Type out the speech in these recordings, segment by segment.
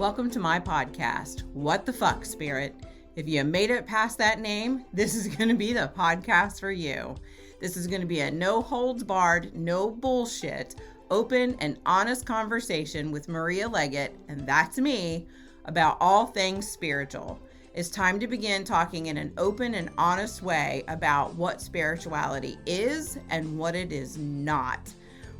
Welcome to my podcast, What the Fuck, Spirit. If you made it past that name, this is going to be the podcast for you. This is going to be a no holds barred, no bullshit, open and honest conversation with Maria Leggett, and that's me, about all things spiritual. It's time to begin talking in an open and honest way about what spirituality is and what it is not.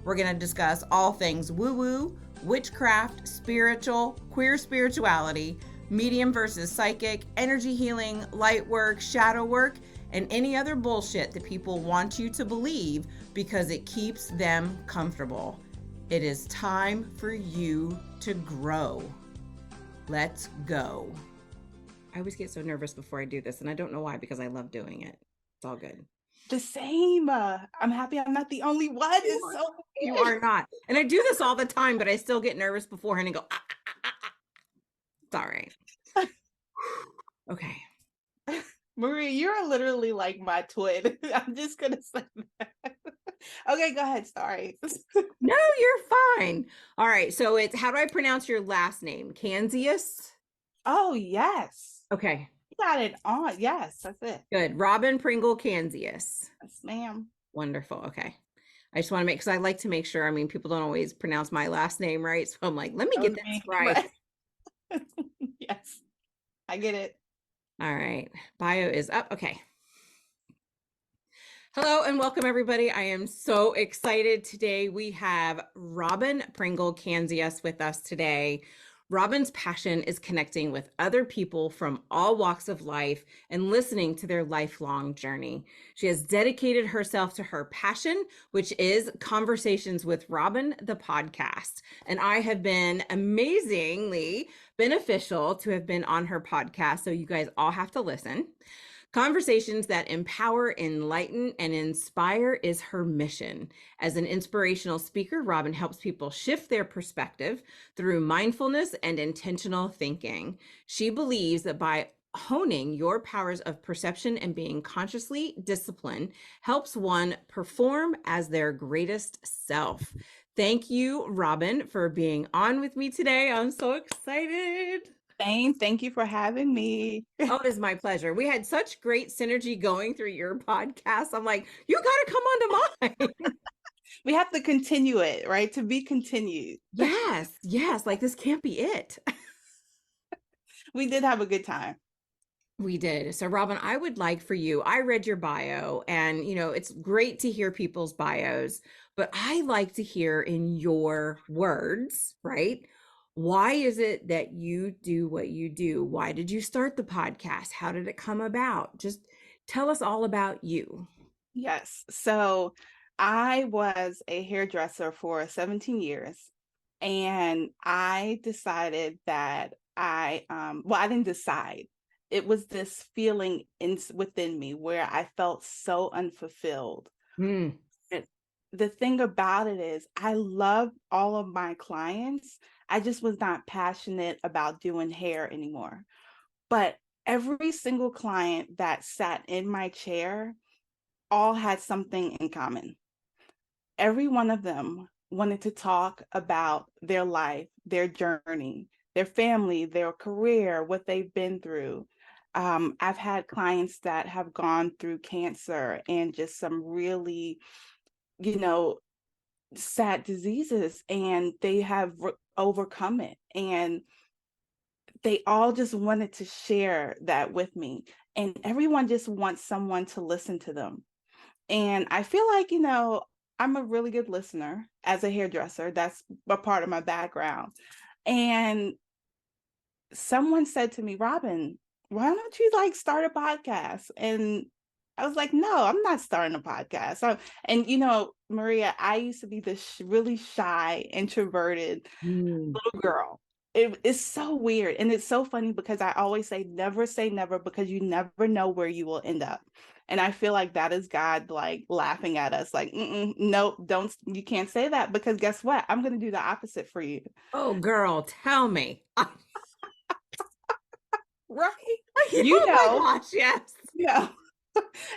We're going to discuss all things woo-woo, witchcraft, spiritual, queer spirituality, medium versus psychic, energy healing, light work, shadow work, and any other bullshit that people want you to believe because it keeps them comfortable. It is time for you to grow. Let's go. I always get so nervous before I do this, and I don't know why, because I love doing it. It's all good. The same. I'm happy I'm not the only one. It's so You are not. And I do this all the time, but I still get nervous beforehand and go, It's all right. Okay. Maria, you're literally like my twin. I'm just going to say that. Okay, go ahead. Sorry. No, you're fine. All right. So it's, how do I pronounce your last name? Canzius? Oh, yes. Okay. You got it on. Yes, that's it. Good. Robbin Pringle Canzius. Yes, ma'am. Wonderful. Okay. I just want to make, because I like to make sure, I mean, people don't always pronounce my last name right. So I'm like, let me get this right. Yes, I get it. All right. Bio is up. Okay. Hello and welcome, everybody. I am so excited today. We have Robbin Pringle Canzius with us today. Robbin's passion is connecting with other people from all walks of life and listening to their lifelong journey. She has dedicated herself to her passion, which is Conversations with Robbin, the podcast. And I have been amazingly beneficial to have been on her podcast. So you guys all have to listen. Conversations that empower, enlighten, and inspire is her mission. As an inspirational speaker, Robbin helps people shift their perspective through mindfulness and intentional thinking. She believes that by honing your powers of perception and being consciously disciplined helps one perform as their greatest self. Thank you, Robbin, for being on with me today. I'm so excited. Thank you for having me. Oh, it is my pleasure. We had such great synergy going through your podcast. I'm like, you got to come on to mine. We have to continue it, right? To be continued. Yes. Like, this can't be it. We did have a good time. We did. So, Robbin, I would like for you, I read your bio, and, you know, it's great to hear people's bios, but I like to hear in your words, right? Why is it that you do what you do? Why did you start the podcast? How did it come about? Just tell us all about you. Yes. So I was a hairdresser for 17 years, and I decided that I didn't decide. It was this feeling within me where I felt so unfulfilled. Mm. The thing about it is I love all of my clients. I just was not passionate about doing hair anymore. But every single client that sat in my chair all had something in common. Every one of them wanted to talk about their life, their journey, their family, their career, what they've been through. I've had clients that have gone through cancer and just some really, sad diseases, and they have overcome it. And they all just wanted to share that with me. And everyone just wants someone to listen to them. And I feel like, I'm a really good listener as a hairdresser. That's a part of my background. And someone said to me, Robbin, why don't you start a podcast? And I was like, no, I'm not starting a podcast. Maria, I used to be this really shy, introverted little girl. It's so weird. And it's so funny because I always say never, because you never know where you will end up. And I feel like that is God laughing at us like, no, you can't say that, because guess what? I'm going to do the opposite for you. Oh, girl, tell me. Right? Oh my gosh, yes. Yeah.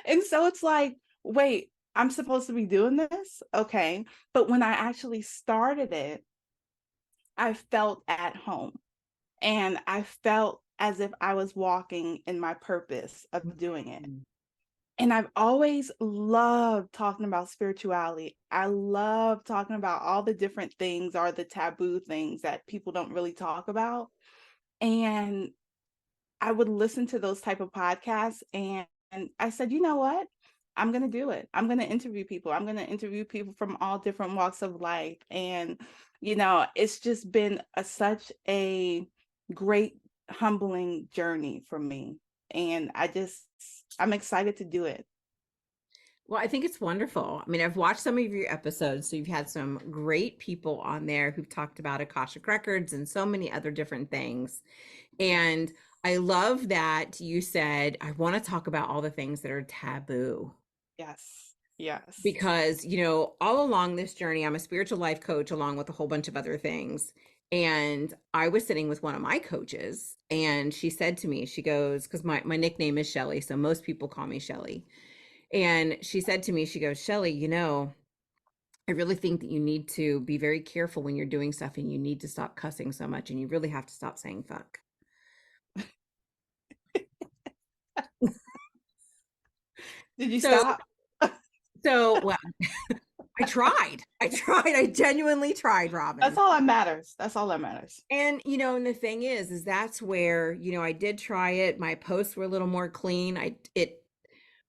And so it's like, wait, I'm supposed to be doing this? Okay. But when I actually started it, I felt at home. And I felt as if I was walking in my purpose of doing it. Mm. And I've always loved talking about spirituality. I love talking about all the different things or the taboo things that people don't really talk about. And I would listen to those type of podcasts, and I said, you know what? I'm going to do it. I'm going to interview people. I'm going to interview people from all different walks of life. And, it's just been such a great, humbling journey for me. And I'm excited to do it. Well, I think it's wonderful. I mean, I've watched some of your episodes, so you've had some great people on there who've talked about Akashic Records and so many other different things. And I love that you said, I want to talk about all the things that are taboo. Yes. Yes. Because, all along this journey, I'm a spiritual life coach along with a whole bunch of other things. And I was sitting with one of my coaches, and she said to me, she goes, because my nickname is Shelly, so most people call me Shelly. And she said to me, she goes, Shelly, I really think that you need to be very careful when you're doing stuff, and you need to stop cussing so much, and you really have to stop saying fuck. Did you So, stop? well, I genuinely tried, That's Robbin. all that matters. That's all that matters. And, and the thing is that's where, I did try it. My posts were a little more clean.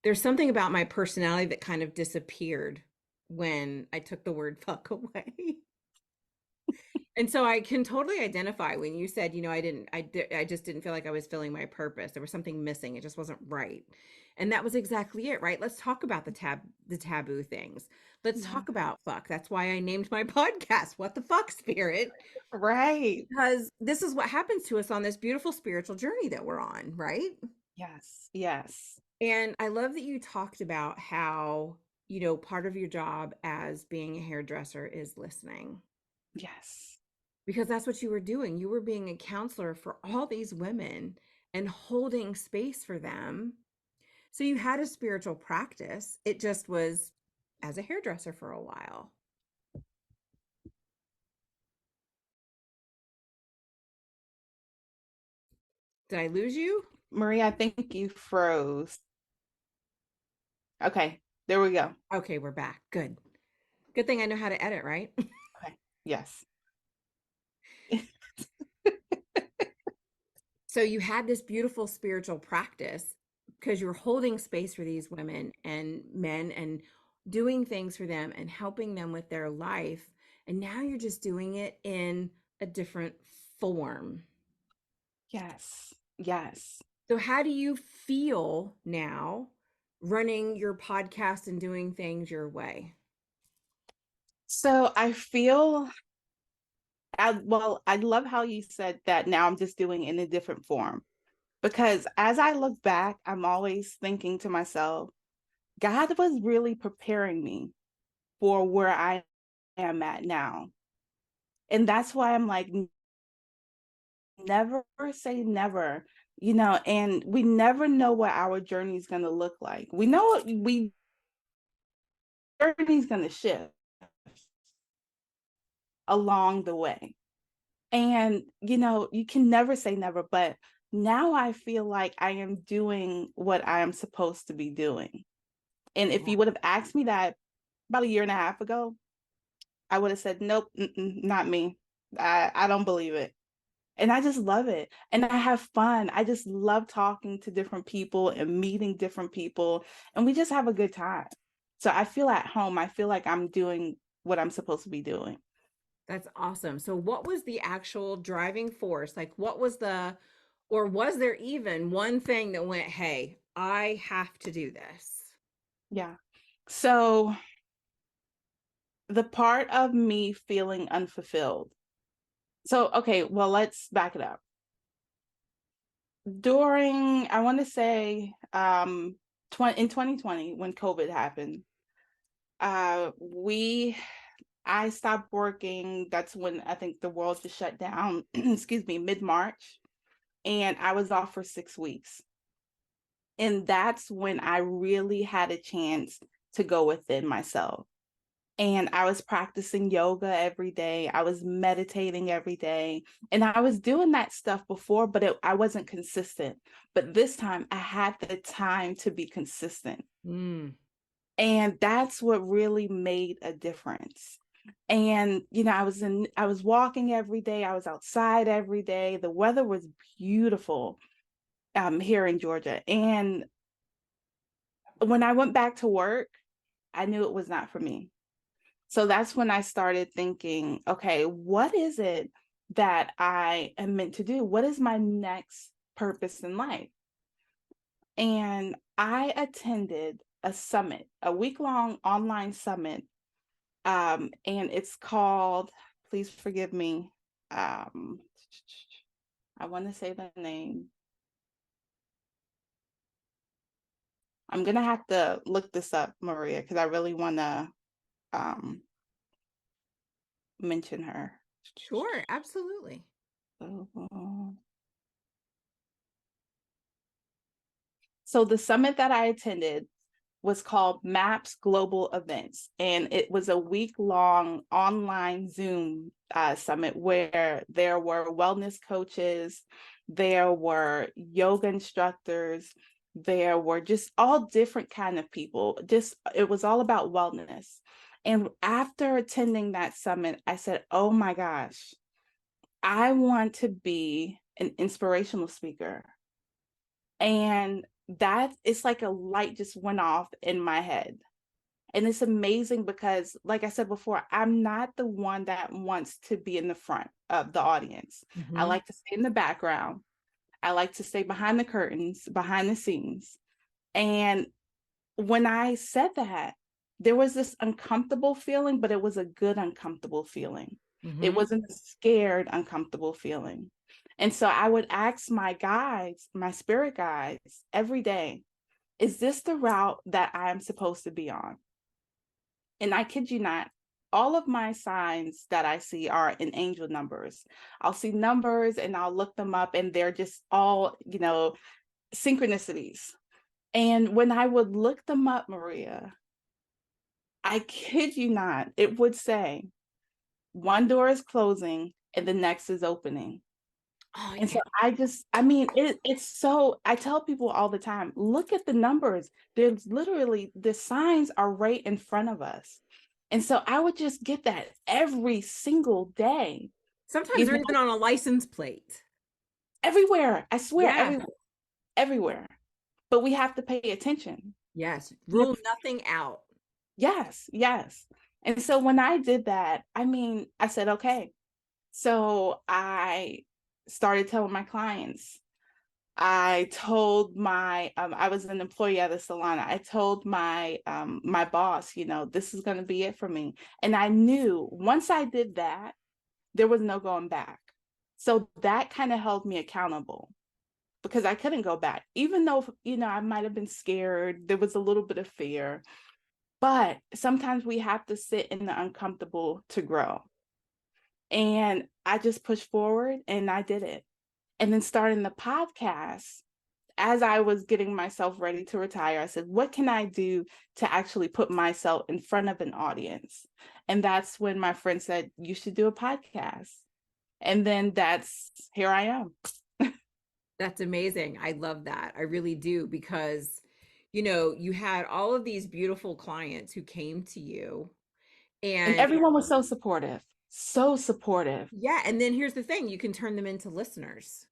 There's something about my personality that kind of disappeared when I took the word fuck away. And so I can totally identify when you said, I just didn't feel like I was filling my purpose. There was something missing. It just wasn't right. And that was exactly it, right? Let's talk about the taboo things. Let's Yeah. talk about fuck. That's why I named my podcast What the Fuck Spirit, Right. because this is what happens to us on this beautiful spiritual journey that we're on, right? Yes. Yes. And I love that you talked about how, part of your job as being a hairdresser is listening, Yes. because that's what you were doing. You were being a counselor for all these women and holding space for them. So you had a spiritual practice. It just was as a hairdresser for a while. Did I lose you? Maria, I think you froze. Okay. There we go. Okay, we're back. Good. Good thing I know how to edit, right? Okay. Yes. So you had this beautiful spiritual practice because you were holding space for these women and men and doing things for them and helping them with their life. And now you're just doing it in a different form. Yes. Yes. So, how do you feel now running your podcast and doing things your way? So I love how you said that now I'm just doing it in a different form, because as I look back, I'm always thinking to myself, God was really preparing me for where I am at now. And that's why I'm like, never say never, and we never know what our journey is going to look like. We know journey is going to shift along the way. And, you can never say never, but now I feel like I am doing what I am supposed to be doing. And if you would have asked me that about a year and a half ago, I would have said, nope, not me. I don't believe it. And I just love it. And I have fun. I just love talking to different people and meeting different people. And we just have a good time. So I feel at home. I feel like I'm doing what I'm supposed to be doing. That's awesome. So, what was the actual driving force? Like, or was there even one thing that went, hey, I have to do this? Yeah. So the part of me feeling unfulfilled. So, okay, well, let's back it up. During, I want to say, in 2020, when COVID happened, I stopped working. That's when I think the world just shut down, excuse me, mid-March. And I was off for 6 weeks. And that's when I really had a chance to go within myself. and I was practicing yoga every day. I was meditating every day. And I was doing that stuff before, but I wasn't consistent. But this time I had the time to be consistent. Mm. And that's what really made a difference. And I was walking every day. I was outside every day. The weather was beautiful here in Georgia. And when I went back to work, I knew it was not for me. So that's when I started thinking, okay, what is it that I am meant to do? What is my next purpose in life? And I attended a summit, a week-long online summit. And it's called, please forgive me, I want to say the name. I'm going to have to look this up, Maria, because I really want to mention her. Sure, absolutely. So the summit that I attended was called MAPS Global Events, and it was a week-long online Zoom summit where there were wellness coaches, there were yoga instructors, there were just all different kind of people. Just it was all about wellness. And after attending that summit, I said, "Oh my gosh, I want to be an inspirational speaker." And that it's like a light just went off in my head. And it's amazing because, like I said before, I'm not the one that wants to be in the front of the audience. I Mm-hmm. like to stay in the background. I like to stay behind the curtains, behind the scenes. And when I said that, there was this uncomfortable feeling, but it was a good uncomfortable feeling. It Mm-hmm. wasn't a scared, uncomfortable feeling. And so I would ask my guides, my spirit guides, every day, is this the route that I'm supposed to be on? And I kid you not, all of my signs that I see are in angel numbers. I'll see numbers and I'll look them up, and they're just all, synchronicities. And when I would look them up, Maria, I kid you not, it would say one door is closing and the next is opening. Oh, And yeah. so it's so, I tell people all the time, look at the numbers. There's literally, the signs are right in front of us. And so I would just get that every single day, Sometimes you they're know, even on a license plate. everywhere. I swear, Yeah. everywhere, everywhere. But we have to pay attention. Yes. You know, Rule nothing out. yes, yes. And so when I did that, I said, okay. So I started telling my clients, I told I was an employee at a salon. I told my boss, this is going to be it for me. And I knew once I did that, there was no going back. So that kind of held me accountable because I couldn't go back, even though, I might have been scared. There was a little bit of fear, but sometimes we have to sit in the uncomfortable to grow. And I just pushed forward and I did it. And then starting the podcast, as I was getting myself ready to retire, I said, what can I do to actually put myself in front of an audience? And that's when my friend said, you should do a podcast. And then here I am. That's amazing. I love that. I really do because, you had all of these beautiful clients who came to you And and everyone was so supportive, so supportive. yeah, and then here's the thing, you can turn them into listeners.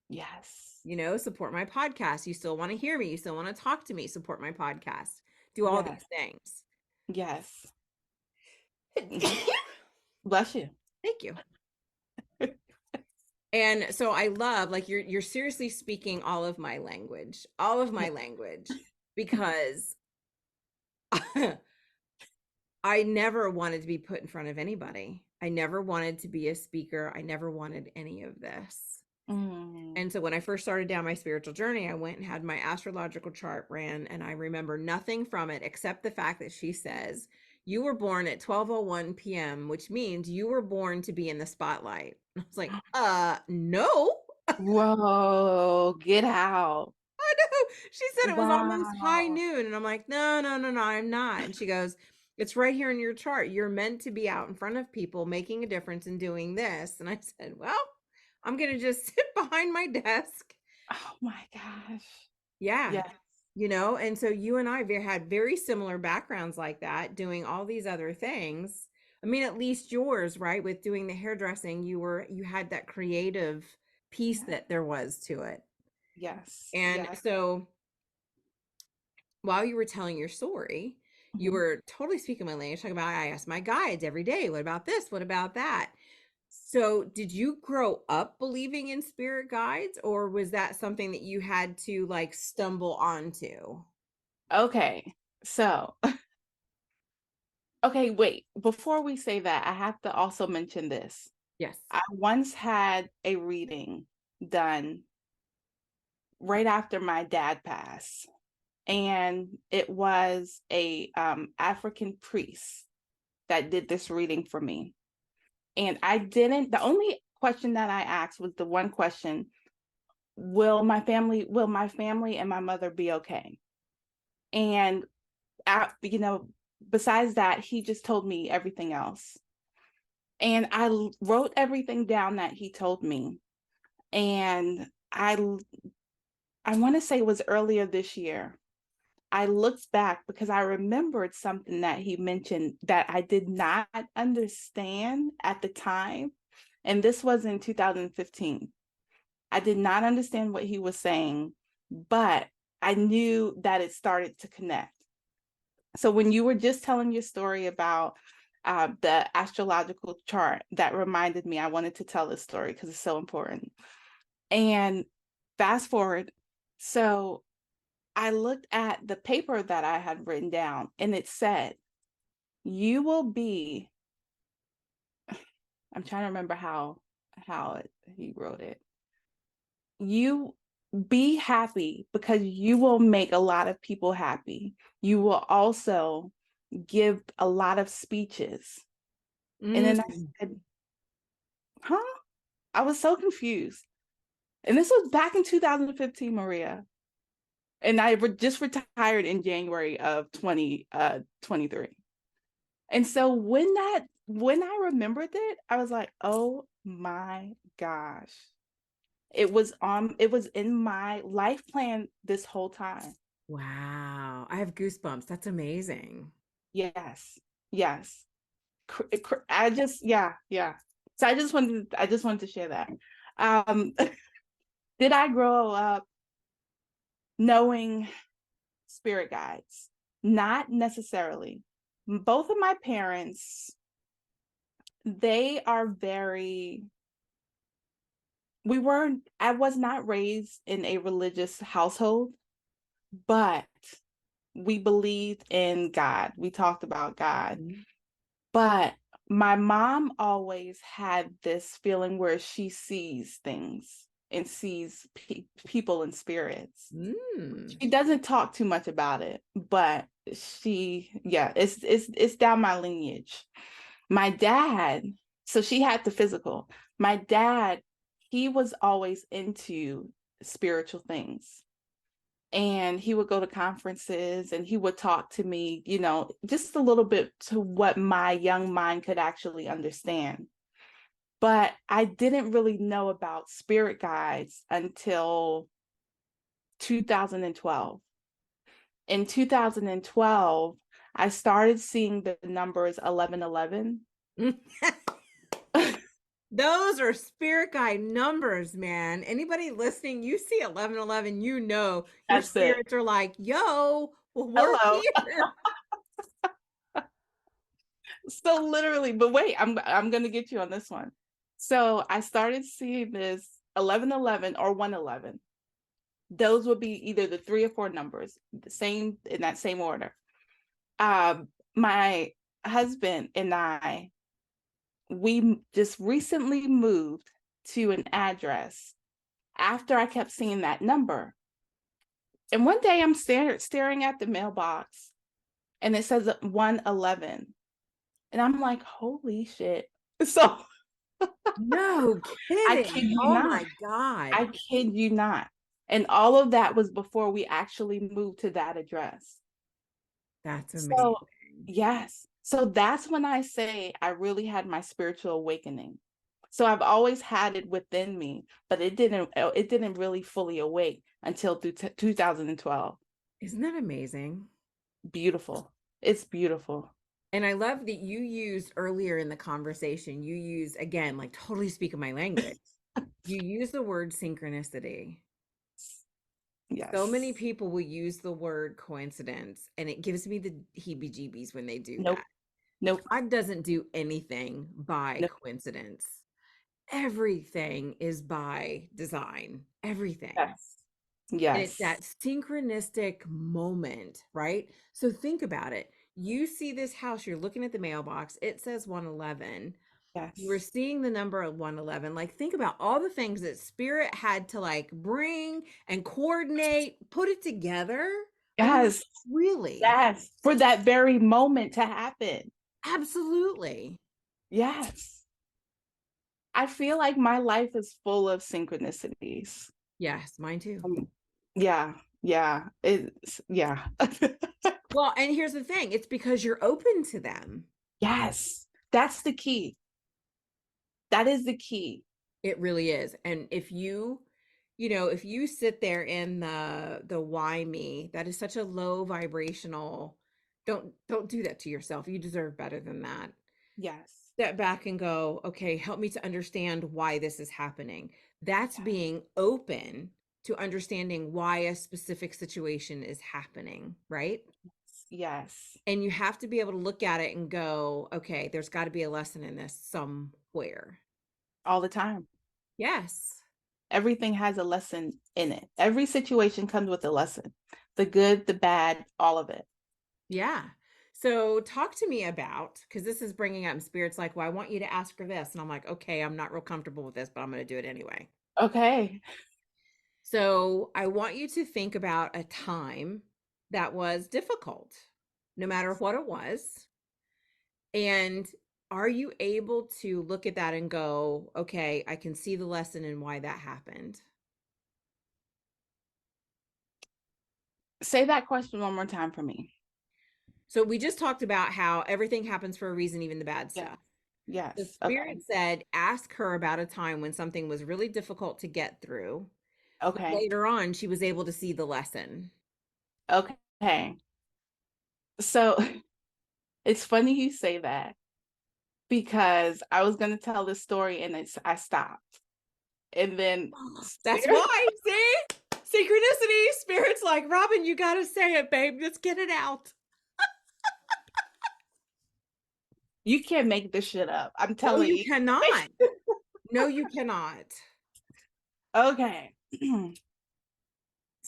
Yes, Support my podcast. You still want to hear me. You still want to talk to me. Support my podcast. Do all yes, these things. yes. Mhm. Thank Bless you. you. And so I love like you're seriously speaking all of my language because I never wanted to be put in front of anybody. I never wanted to be a speaker. I never wanted any of this. Mm. And so when I first started down my spiritual journey, I went and had my astrological chart ran, and I remember nothing from it except the fact that she says, you were born at 12:01 p.m., which means you were born to be in the spotlight. And I was like, no. Whoa, get out. I know. She said it was almost high Wow. noon. And I'm like, no, no, no, no, I'm not. And she goes, It's right here in your chart. You're meant to be out in front of people making a difference and doing this. And I said, well, I'm going to just sit behind my desk. Oh my gosh. Yeah. Yes. And so you and I had very similar backgrounds like that, doing all these other things. I mean, at least yours, right? With doing the hairdressing, you had that creative piece Yeah. that there was to it. Yes. And Yes. so while you were telling your story, you Mhm. were totally speaking my language, talking about, I ask my guides every day, what about this? What about that? So, did you grow up believing in spirit guides, or was that something that you had to like stumble onto? Okay. So, okay, wait. Before we say that, I have to also mention this. Yes. I once had a reading done right after my dad passed, and it was a African priest that did this reading for me. And the only question that I asked was the one question, will my family and my mother be okay? And you know, besides that, he just told me everything else. And I wrote everything down that he told me. And I want to say it was earlier this year. I looked back because I remembered something that he mentioned that I did not understand at the time. And this was in 2015. I did not understand what he was saying, but I knew that it started to connect. So when you were just telling your story about the astrological chart, that reminded me I wanted to tell this story because it's so important. And fast forward, so I looked at the paper that I had written down, and it said, "You will be." I'm trying to remember he wrote it. You be happy because you will make a lot of people happy. You will also give a lot of speeches. And then I Mm. said, huh? I was so confused. And this was back in 2015, Maria. And I just retired in January of 2023. And so when I remembered it, I was like, oh my gosh. It was in my life plan this whole time. Wow. I have goosebumps. That's amazing. Yes. Yes. I just yeah. So I just wanted to share that. Um did I grow up knowing spirit guides? Not necessarily. Both of my parents, they are very I was not raised in a religious household, but we believed in God. We talked about God. Mhm. But my mom always had this feeling where she sees things and sees people and spirits. Mm. She doesn't talk too much about it, but yeah, it's down my lineage. My dad, so she had the physical. My dad, he was always into spiritual things. And he would go to conferences and he would talk to me, just a little bit to what my young mind could actually understand. But I didn't really know about spirit guides until 2012. In 2012, I started seeing the numbers 1111. Those are spirit guide numbers, man. Anybody listening, you see 1111, your That's it. spirits are like, yo, we're Hello. here. So literally, but wait, I'm gonna get you on this one. So I started seeing this 1111 or 111. Those would be either the 3 or 4 numbers, the same in that same order. My husband and I, we just recently moved to an address after I kept seeing that number. And one day I'm staring at the mailbox and it says 111. And I'm like, holy shit. So No I kid kidding. you Oh not. my God. I kid you not. And all of that was before we actually moved to that address. That's So amazing. Yes. So that's when I say I really had my spiritual awakening. So I've always had it within me, but it didn't really fully awake until 2012. Isn't that amazing? Beautiful. It's beautiful. And I love that you used earlier in the conversation, you use again, like totally speaking my language. You use the word synchronicity. So many Yes. people will use the word coincidence, and it gives me the heebie-jeebies when they do Nope. that. Nope. God doesn't do anything by Nope. coincidence. Everything is by design, everything. Yes. And it's Yes. that synchronistic moment, right? So think about it. You see this house, you're looking at the mailbox, it says 111. You were Yes. seeing the number of 111. Like, think about all the things that spirit had to like bring and coordinate, put it together. I mean, Yes. really, Yes. For that very moment to happen. absolutely. Yes. I feel like my life is full of synchronicities. Yes, mine too. Yeah. Yeah. Yeah. Well, and here's the thing, it's because you're open to them. Yes. That's the key. That is the key. It really is. And if if you sit there in the why me, that is such a low vibrational, don't do that to yourself. You deserve better than that. Yes. Step back and go, okay, help me to understand why this is happening. That's Yes. being open to understanding why a specific situation is happening, right? Yes. And you have to be able to look at it and go, okay, there's got to be a lesson in this somewhere. All the time. Yes. Everything has a lesson in it. Every situation comes with a lesson. The good, the bad, all of it. Yeah. So talk to me about, because this is bringing up spirits like, well, I want you to ask her this. And I'm like, okay, I'm not real comfortable with this, but I'm going to do it anyway. Okay. So I want you to think about a time that was difficult, no matter what it was. And are you able to look at that and go, okay, I can see the lesson and why that happened? Say that question one more time for me. So we just talked about how everything happens for a reason, even the bad Yes. stuff. The Yes. Okay. spirit said, ask her about a time when something was really difficult to get through. But Okay. later on, she was able to see the lesson. Okay. So it's funny you say that because I was going to tell this story and I stopped. And then That's spirit, why, see? Synchronicity. Spirit's like, Robbin, you got to say it, babe. Let's get it out. you can't make this shit up. I'm No, telling you you. cannot. No, you cannot. Okay.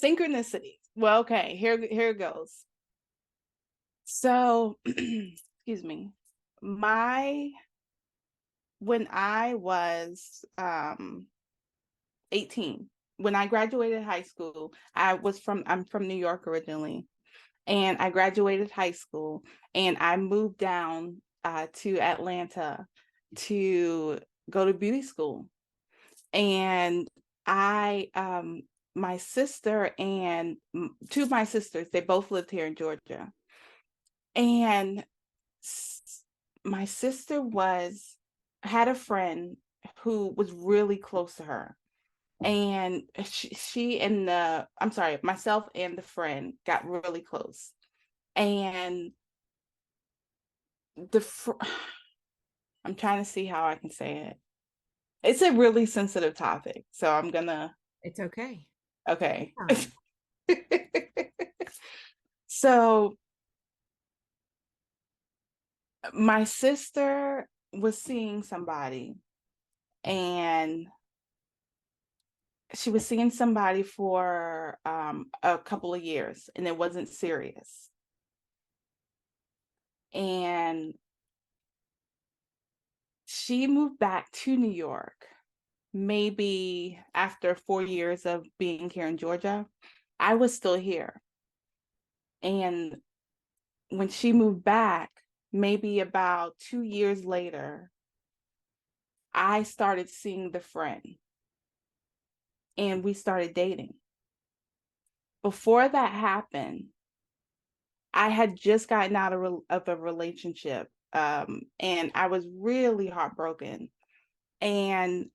Synchronicity. Well, okay, here it goes. So, excuse me. My when I was 18, when I graduated high school, I'm from New York originally, and I graduated high school and I moved down to Atlanta to go to beauty school. And I my sister and two of my sisters, they both lived here in Georgia. And my sister was had a friend who was really close to her. And she and the I'm sorry, myself and the friend got really close. And the I'm trying to see how I can say it. It's a really sensitive topic, so I'm gonna It's okay. okay. Fine. So my sister was seeing somebody, and she was seeing somebody for a couple of years, and it wasn't serious. And she moved back to New York, maybe after 4 years of being here in Georgia. I was still here. And when she moved back, maybe about 2 years later, I started seeing the friend and we started dating. Before that happened, I had just gotten out of a relationship, and I was really heartbroken. And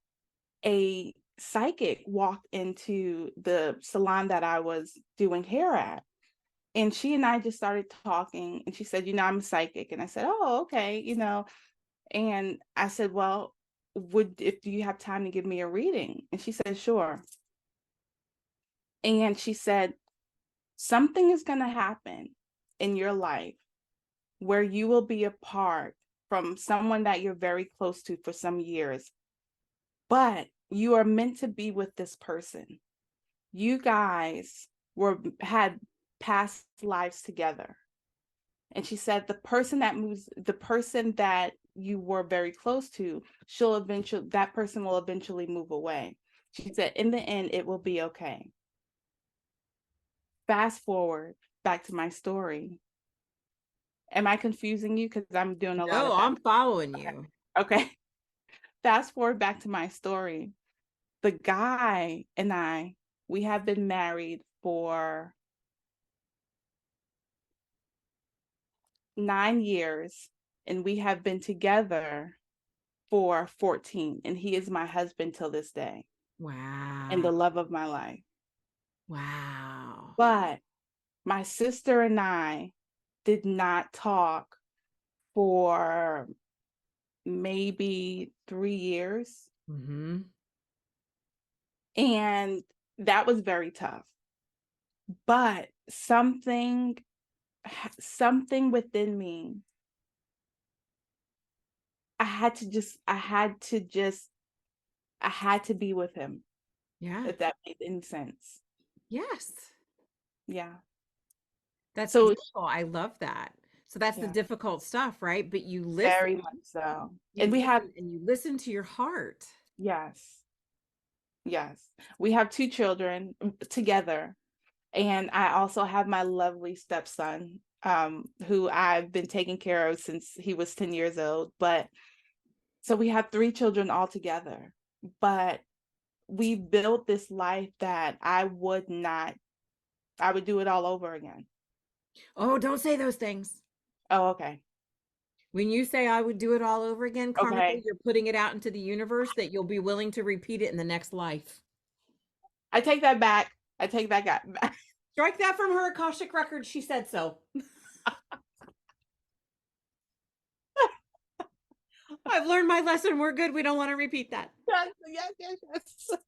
a psychic walked into the salon that I was doing hair at. And she and I just started talking. And she said, I'm a psychic. And I said, oh, okay. And I said, well, if do you have time to give me a reading? And she said, sure. And she said, something is going to happen in your life where you will be apart from someone that you're very close to for some years, but you are meant to be with this person. You guys had past lives together. And she said the person that you were very close to, that person will eventually move away. She said, in the end, it will be okay. Fast forward back to my story. Am I confusing you? Because I'm doing a lot No, of that. I'm following Okay. you. Okay. Fast forward back to my story. The guy and we have been married for 9 years, and we have been together for 14. And he is my husband till this day and Wow. the love of my life. Wow. But my sister and I did not talk for maybe 3 years. Mm-hmm. And that was very tough. But something within me, I had to be with him, Yeah. if that made any sense. Yes. Yeah. That's So beautiful. I love that. So that's the yeah, difficult stuff, right? But you very listen, much so. you And we have, listen, and you listen to your heart. yes, yes. We have 2 children together. And I also have my lovely stepson, who I've been taking care of since he was 10 years old. But so we have 3 children all together. But we built this life that I would do it all over again. Oh, don't say those things. Oh, okay. When you say I would do it all over again, karmically, Okay. you're putting it out into the universe that you'll be willing to repeat it in the next life. I take that back. I take that back. Strike that from her Akashic record. She said so. I've learned my lesson. We're good. We don't want to repeat that. Yes, yes, yes, yes.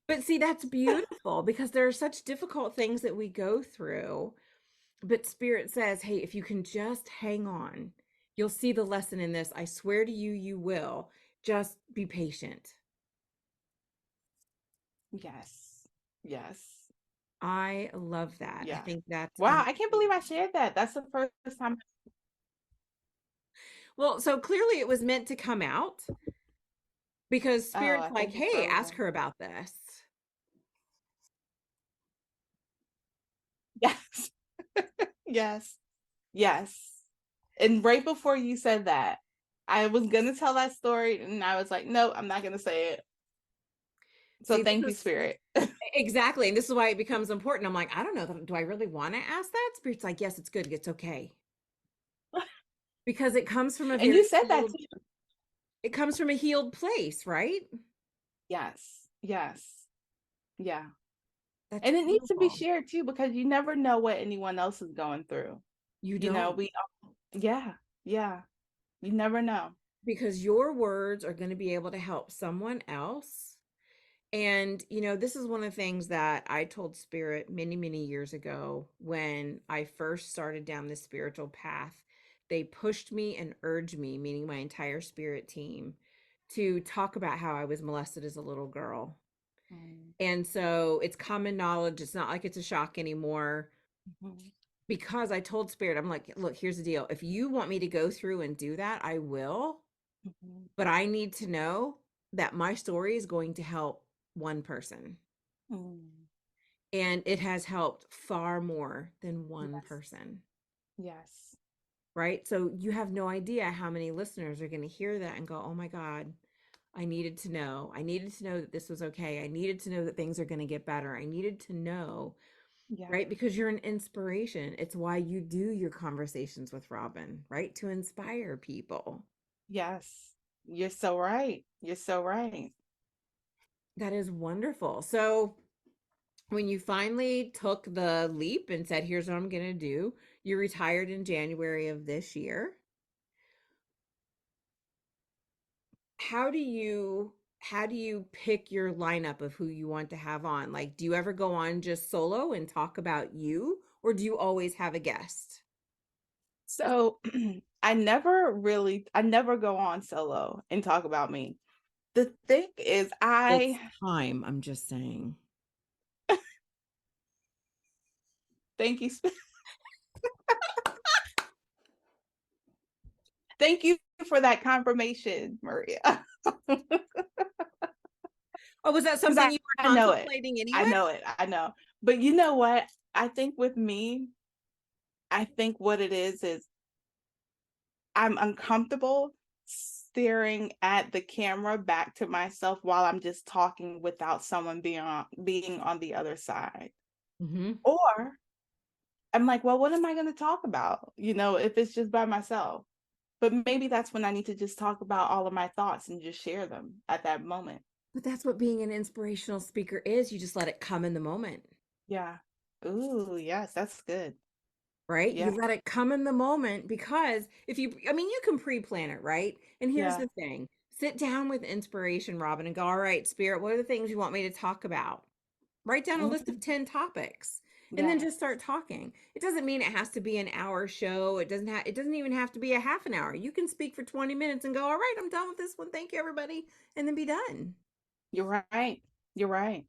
But see, that's beautiful because there are such difficult things that we go through. But Spirit says, hey, if you can just hang on, you'll see the lesson in this. I swear to you, you will. Just be patient. Yes. Yes. I love that. I Yeah. think that's Wow, I can't believe I shared that. That's the first time. well, so clearly it was meant to come out because Oh, Spirit's I like, thank you for hey, ask allowing her me. about this. Yes. Yes. Yes. And right before you said that, I was gonna tell that story and I was like, no, I'm not gonna say it. So See, this thank you, is Spirit. exactly. And this is why it becomes important. I'm like, I don't know. Do I really want to ask that? Spirit's like, yes, it's good. It's okay. Because it comes from a And very you said that healed, too. it comes from a healed place, right? Yes. Yes. Yeah. That's And it needs to be beautiful. shared too, because you never know what anyone else is going through. You You know, don't, yeah, yeah. You never know. because your words are going to be able to help someone else. And, this is one of the things that I told Spirit many, many years ago when I first started down this spiritual path. They pushed me and urged me, meaning my entire Spirit team, to talk about how I was molested as a little girl. Mm, And so it's common knowledge. It's not like it's a shock anymore mhm, because I told Spirit, I'm like, look, here's the deal. If you want me to go through and do that, I will. mhm, But I need to know that my story is going to help one person. mm. And it has helped far more than one Yes. person, Yes. right? So you have no idea how many listeners are going to hear that and go, oh my God, I needed to know. I needed to know that this was okay. I needed to know that things are going to get better. I needed to know Yeah. right? Because you're an inspiration. It's why you do your conversations with Robin, right? To inspire people. Yes. You're so right. You're so right. That is wonderful. So, when you finally took the leap and said, here's what I'm going to do, you retired in January of this year. How do you pick your lineup of who you want to have on? Like, do you ever go on just solo and talk about you, or do you always have a guest? So I never go on solo and talk about me. The thing is, It's time, I'm just saying. thank you. Thank you for that confirmation, Maria. Oh, was that Because something you were I know it. contemplating I anyway? know it. I know. But you know what? I think with me, I think what it is I'm uncomfortable staring at the camera back to myself while I'm just talking without someone being on the other side. Hmm. Or I'm like, well, what am I going to talk about? If it's just by myself. But maybe that's when I need to just talk about all of my thoughts and just share them at that moment. But that's what being an inspirational speaker is. You just let it come in the moment. Yeah. Ooh, yes, that's good. Right? Yeah. You let it come in the moment because I mean, you can pre plan it, right? And here's Yeah. the thing, sit down with inspiration, Robin, and go, all right, Spirit, what are the things you want me to talk about? Write down a list Mhm. of 10 topics and then just Yes. start talking. It doesn't mean it has to be an hour show. It doesn't even have to be a half an hour. You can speak for 20 minutes and go, all right, I'm done with this one. Thank you, everybody. And then be done. You're right. You're right.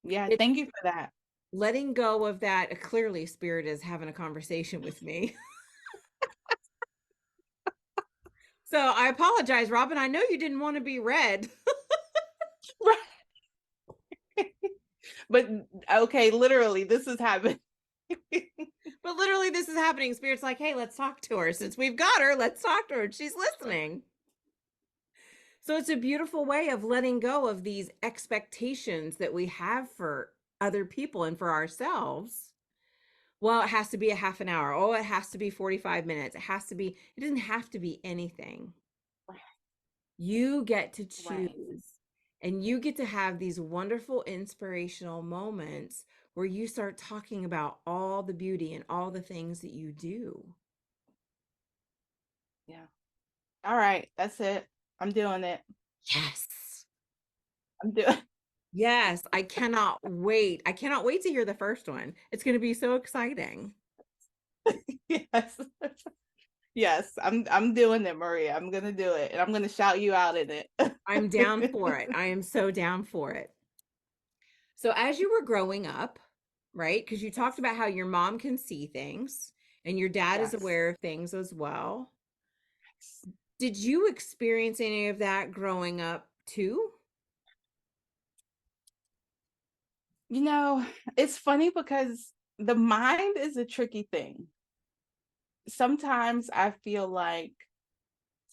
Yeah. It's Thank you for that. letting go of that. Clearly, Spirit is having a conversation with me. So I apologize, Robin. I know you didn't want to be read, But okay, literally, this is happening. but literally, this is happening. Spirit's like, hey, let's talk to her. Since we've got her, let's talk to her. She's listening. So it's a beautiful way of letting go of these expectations that we have for other people and for ourselves. Well, it has to be a half an hour. Oh, it has to be 45 minutes. It doesn't have to be anything. You get to Right. choose and you get to have these wonderful inspirational moments where you start talking about all the beauty and all the things that you do. Yeah. All right. That's it. I'm doing it. Yes. I'm doing Yes, I cannot wait. I cannot wait to hear the first one. It's going to be so exciting. yes. Yes. I'm doing it, Maria. I'm gonna do it. And I'm gonna shout you out in I'm down it. for it. I am so down for it. So, as you were growing up, right? Because you talked about how your mom can see things and your dad is Yes. aware of things as well. Did you experience any of that growing up too? You know, it's funny because the mind is a tricky thing. Sometimes I feel like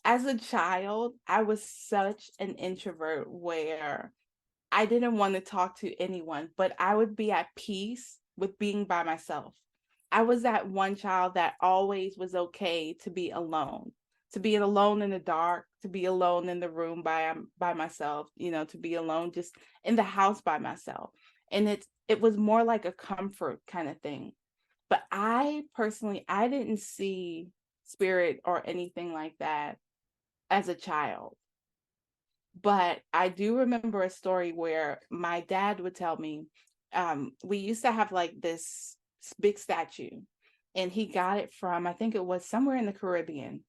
as a child, I was such an introvert where I didn't want to talk to anyone, but I would be at peace with being by myself. I was that one child that always was okay to be alone in the dark, to be alone in the room by myself, to be alone just in the house by myself. And it was more like a comfort kind of thing. But I personally, I didn't see spirit or anything like that as a child. But I do remember a story where my dad would tell me, we used to have like this big statue, and he got it from, I think it was somewhere in the Caribbean,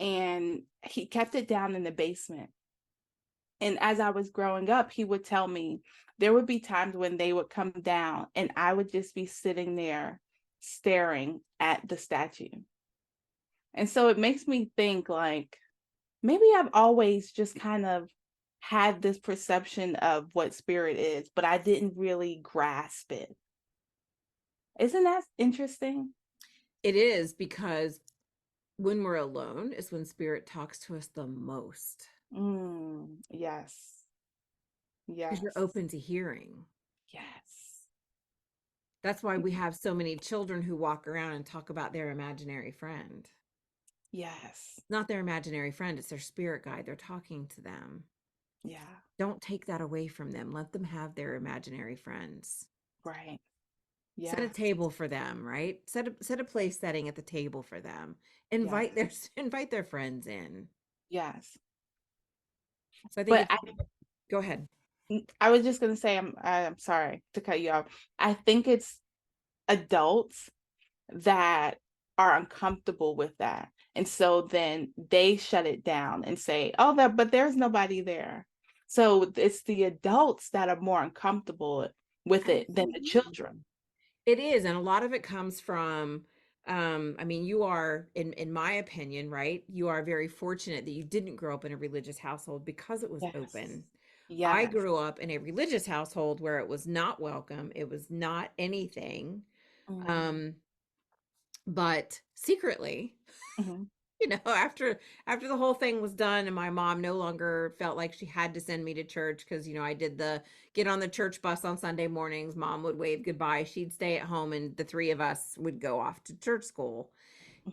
and he kept it down in the basement. And as I was growing up, he would tell me there would be times when they would come down, and I would just be sitting there staring at the statue. And so it makes me think like, maybe I've always just kind of had this perception of what spirit is, but I didn't really grasp it. Isn't that interesting? It is because when we're alone is when spirit talks to us the most Yes. because you're Yes. open to hearing. Yes. That's why we have so many children who walk around and talk about their imaginary friend. Yes. Not their imaginary friend, it's their spirit guide. They're talking to them. Yeah. Don't take that away from them. Let them have their imaginary friends. Right. Set a Yes. table for them, right? Set a place setting at the table for them. Yes. Invite their invite their friends in. Yes. So I think But it's go ahead. I was just gonna say, I'm sorry to cut you off. I think it's adults that are uncomfortable with that. And so then they shut it down and say, oh, that, but there's nobody there. So it's the adults that are more uncomfortable with it than the Absolutely. children. It is, and a lot of it comes from I mean, you are in my opinion, right? You are very fortunate that you didn't grow up in a religious household because it was Yes. open. I Yes. grew up in a religious household where it was not welcome. It was not anything. Mm-hmm. Um, but secretly, Mm-hmm. after the whole thing was done and my mom no longer felt like she had to send me to church because I did the get on the church bus on Sunday mornings, mom would wave goodbye, she'd stay at home, and the three of us would go off to church school.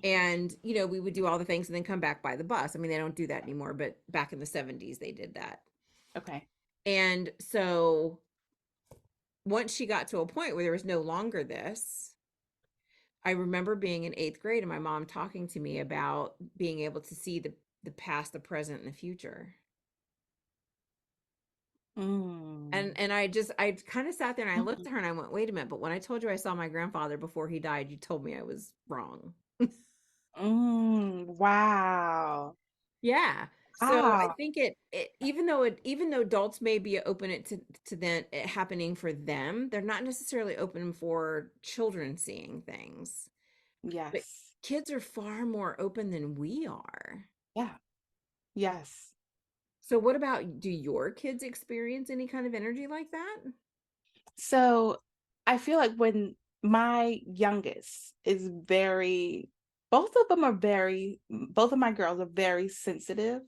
And we would do all the things and then come back by the bus. I mean, they don't do that anymore, but back in the 70s they did that. Okay. And so once she got to a point where there was no longer this, I remember being in 8th grade and my mom talking to me about being able to see the past, the present, and the future. Mm. And I kind of sat there and I looked Mhm. at her and I went, "Wait a minute, but when I told you I saw my grandfather before he died, you told me I was wrong." Mm. Wow. Yeah. So I Ah, think even though adults may be open it to then it happening for them, they're not necessarily open for children seeing things. But yes. kids are far more open than we are. Yeah. Yes. So what about, do your kids experience any kind of energy like that? So I feel like when my youngest is both of them are both of my girls are very sensitive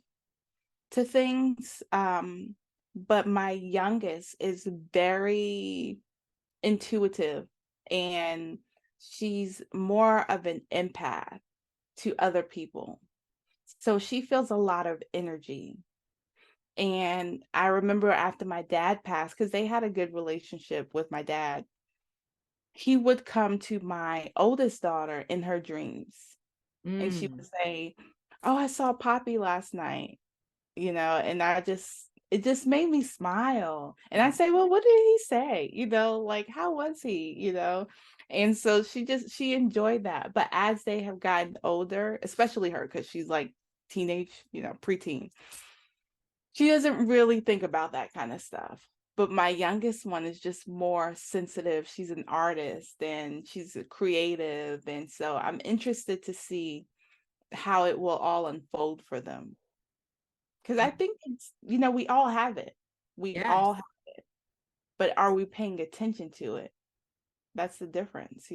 to things. But my youngest is very intuitive and she's more of an empath to other people. So she feels a lot of energy. And I remember after my dad passed, because they had a good relationship with my dad, he would come to my oldest daughter in her dreams and she Mm. would say, oh, I saw Poppy last night, and it just made me smile. And I say, well, what did he say? Like, how was he? And so she enjoyed that. But as they have gotten older, especially her, because she's like teenage, preteen, she doesn't really think about that kind of stuff. But my youngest one is just more sensitive. She's an artist and she's a creative. And so I'm interested to see how it will all unfold for them. Because I think we all have it. We all Yes. have it. But are we paying attention to it? That's the difference.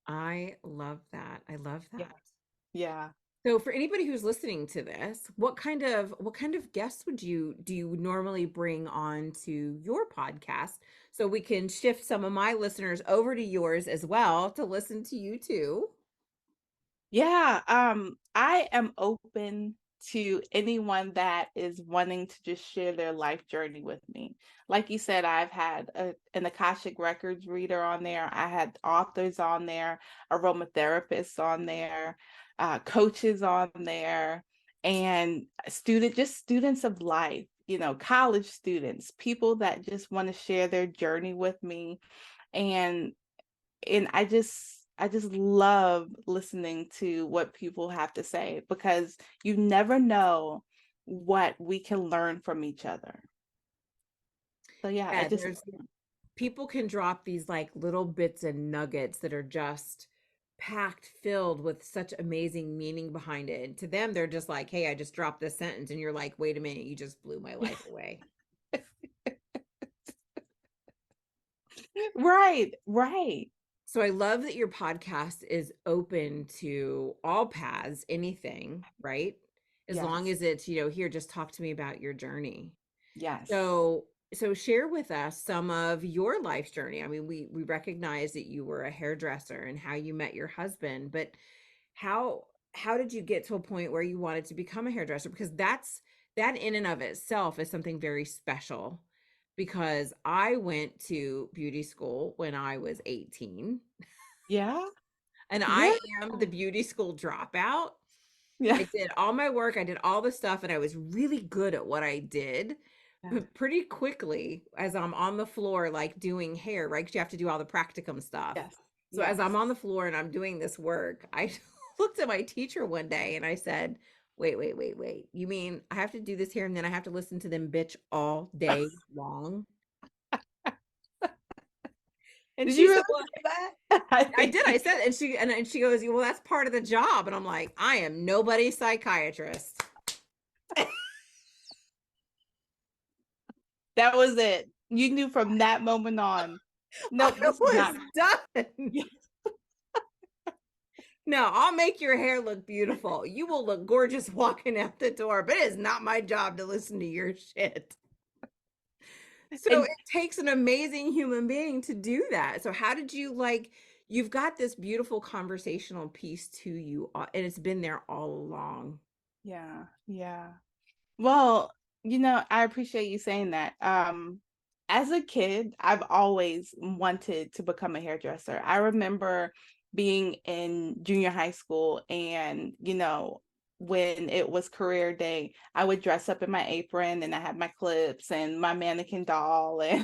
I love that. I love Yeah. that. Yeah. So for anybody who's listening to this, what kind of guests do you normally bring on to your podcast so we can shift some of my listeners over to yours as well to listen to you too? Yeah, I am open to anyone that is wanting to just share their life journey with me. Like you said, I've had an Akashic Records reader on there. I had authors on there, aromatherapists on there, coaches on there, and students of life, college students, people that just want to share their journey with me. And I just love listening to what people have to say because you never know what we can learn from each other. So yeah, I Yeah, just there's people can drop these like little bits and nuggets that are just packed filled with such amazing meaning behind it. And to them, they're just like, "Hey, I just dropped this sentence," and you're like, "Wait a minute, you just blew my life away." right, right. So I love that your podcast is open to all paths, anything, right? As long Yes. as it's, here, just talk to me about your journey. Yes. So So share with us some of your life's journey. I mean, we recognize that you were a hairdresser and how you met your husband, but how how did you get to a point where you wanted to become a hairdresser? Because that in and of itself is something very special. Because I went to beauty school when I was 18, Yeah. and Yeah. I am the beauty school dropout. Yeah. I did all my work, I did all the stuff, and I was really good at what I did. Yeah. But pretty quickly, as I'm on the floor, like doing hair, right? 'Cause you have to do all the practicum stuff. Yes. So as I'm Yes. on the floor and I'm doing this work, I looked at my teacher one day and I said, wait, wait, wait, wait. You mean I have to do this here and then I have to listen to them bitch all day long? And Did you she really said, well, say that? I I think did. I said, and she goes, well, that's part of the job. And I'm like, I am nobody's psychiatrist. that was it. You knew from that moment on. I Nope, this is not. was done. No, I'll make your hair look beautiful. You will look gorgeous walking out the door, but it is not my job to listen to your shit. So And it takes an amazing human being to do that. So how did you like you've got this beautiful conversational piece to you and it's been there all along. yeah, yeah. Well, I appreciate you saying that. As a kid, I've always wanted to become a hairdresser. I remember being in junior high school and, when it was career day, I would dress up in my apron and I had my clips and my mannequin doll and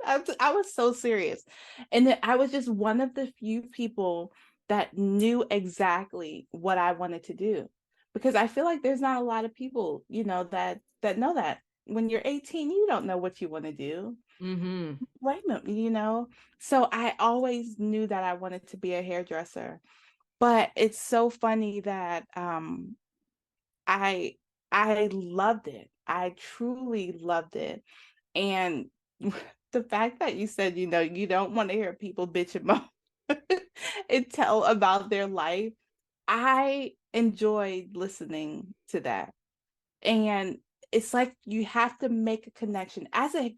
I was so serious. And then I was just one of the few people that knew exactly what I wanted to do because I feel like there's not a lot of people, that know that. When you're 18, you don't know what you want to do. Mhm. Wait a minute, So I always knew that I wanted to be a hairdresser. But it's so funny that I I loved it. I truly loved it. And the fact that you said, you don't want to hear people bitch and moan and tell about their life, I enjoyed listening to that. And it's like you have to make a connection as a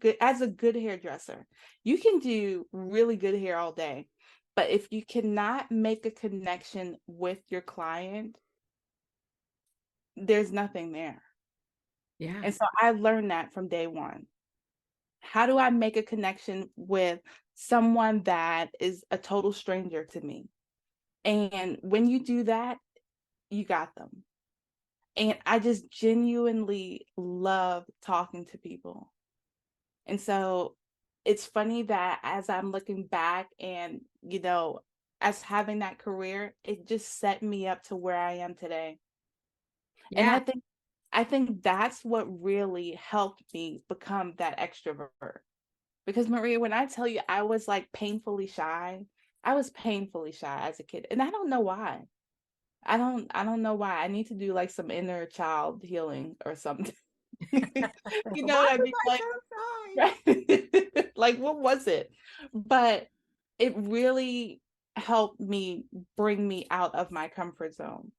good hairdresser. You can do really good hair all day, but if you cannot make a connection with your client, there's nothing there. Yeah. And so I learned that from day one. How do I make a connection with someone that is a total stranger to me? And when you do that, you got them. And I just genuinely love talking to people. And so it's funny that as I'm looking back and, as having that career, it just set me up to where I am today. And Yeah. I think that's what really helped me become that extrovert. Because Maria, when I tell you I was like painfully shy, I was painfully shy as a kid. And I don't know why. I don't know why. I need to do like some inner child healing or something. You know Why what I was mean? I Like, so shy? right? Like, what was it? But it really helped me bring me out of my comfort zone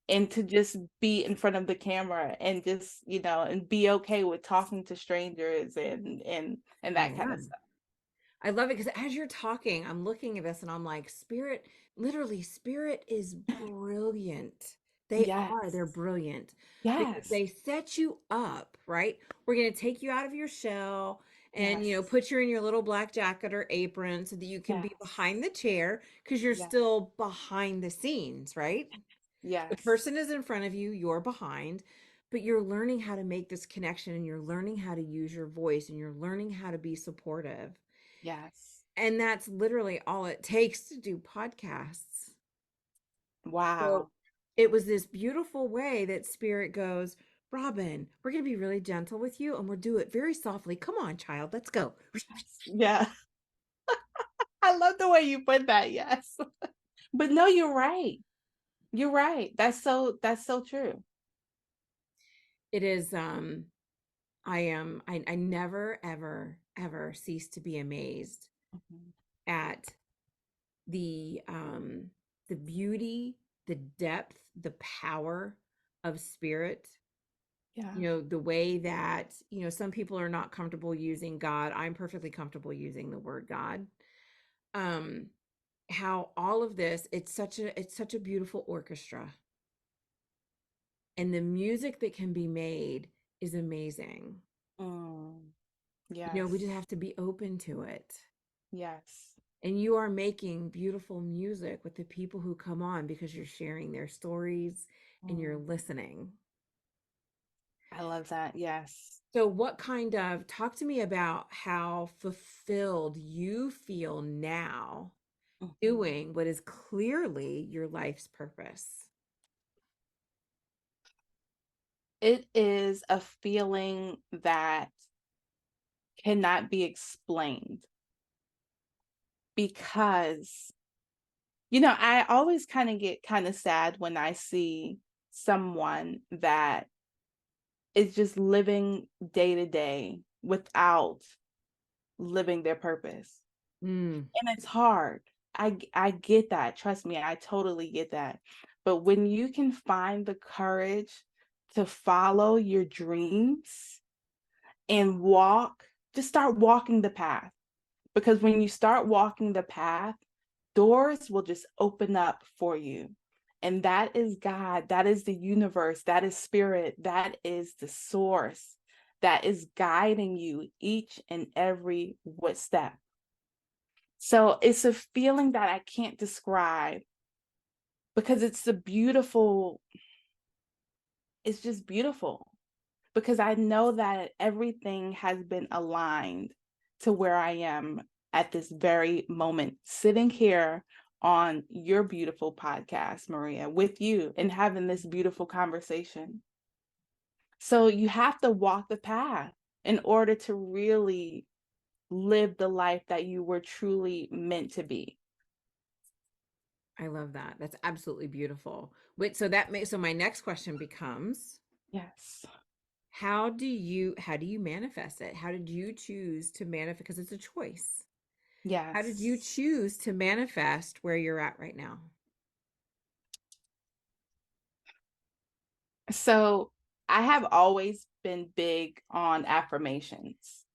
and to just be in front of the camera and just, and be okay with talking to strangers and Oh that kind of man. stuff. I love it because as you're talking, I'm looking at this and I'm like, Spirit, literally, Spirit is brilliant. They are, Yes. they're brilliant because Yes. they set you up, right? We're going to take you out of your shell and, Yes. put you in your little black jacket or apron so that you can be Yes. behind the chair because you're Yes. still behind the scenes, right? The Yes. person is in front of you, you're behind, but you're learning how to make this connection and you're learning how to use your voice and you're learning how to be supportive. Yes. And that's literally all it takes to do podcasts. So Wow. it was this beautiful way that Spirit goes, Robin, we're going to be really gentle with you and we'll do it very softly. Come on, child, let's go. Yeah. I love the way you put that. Yes. But no, you're right. You're right. That's so true. It is, I never, ever, ever cease to be amazed Mhm. at the the beauty, the depth, the power of Spirit Yeah. The way that, some people are not comfortable using God. I'm perfectly comfortable using the word God. Um, how all of this, it's such a beautiful orchestra. And the music that can be made is amazing. Mm, We just yes. have to be open to it. Yes. And you are making beautiful music with the people who come on because you're sharing their stories and you're Mm, listening. I love that. Yes. So, talk to me about how fulfilled you feel now Mhm. doing what is clearly your life's purpose. It is a feeling that cannot be explained because, I always kind of get kind of sad when I see someone that is just living day to day without living their purpose. Mm, And it's hard. I get that. Trust me, I totally get that. But when you can find the courage to follow your dreams and just start walking the path. Because when you start walking the path, doors will just open up for you. And that is God, that is the universe, that is spirit, that is the source that is guiding you each and every step. So it's a feeling that I can't describe because it's just beautiful because I know that everything has been aligned to where I am at this very moment, sitting here on your beautiful podcast, Maria, with you and having this beautiful conversation. So you have to walk the path in order to really live the life that you were truly meant to be. I love that. That's absolutely beautiful. Wait, so my next question becomes, Yes. how do you manifest it? How did you choose to manifest, because it's a choice. How did you Yes. choose to manifest where you're at right now? So I have always been big on affirmations.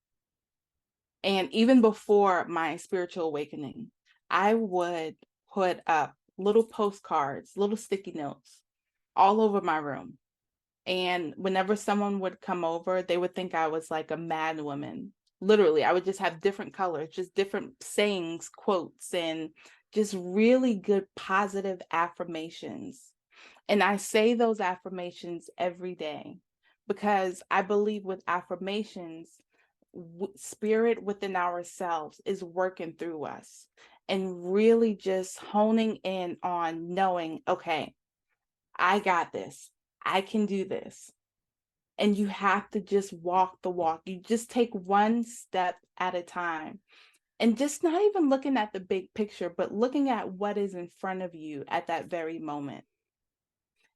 And even before my spiritual awakening, I would put up little postcards, little sticky notes all over my room. And whenever someone would come over, they would think I was like a mad woman. Literally, I would just have different colors, just different sayings, quotes, and just really good positive affirmations. And I say those affirmations every day because I believe with affirmations, spirit within ourselves is working through us and really just honing in on knowing, okay, I got this. I can do this. And you have to just walk the walk. You just take one step at a time and just not even looking at the big picture, but looking at what is in front of you at that very moment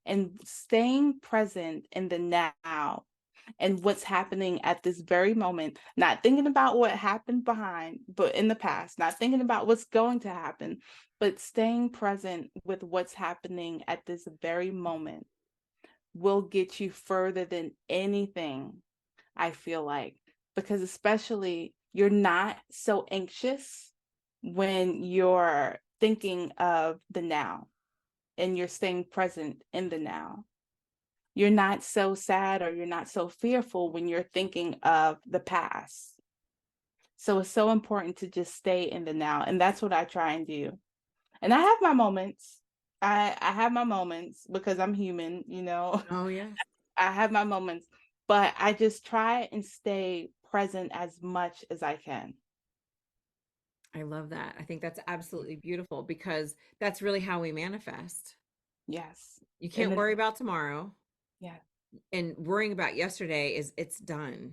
and staying present in the now and what's happening at this very moment, not thinking about what happened behind, but in the past, not thinking about what's going to happen, but staying present with what's happening at this very moment will get you further than anything, I feel like, because especially you're not so anxious when you're thinking of the now and you're staying present in the now. You're not so sad or you're not so fearful when you're thinking of the past. So it's so important to just stay in the now. And that's what I try and do. And I have my moments. I have my moments because I'm human, Oh, yes. I have my moments, but I just try and stay present as much as I can. I love that. I think that's absolutely beautiful because that's really how we manifest. Yes. You And can't it's, worry about tomorrow, yeah. and worrying about yesterday it's done,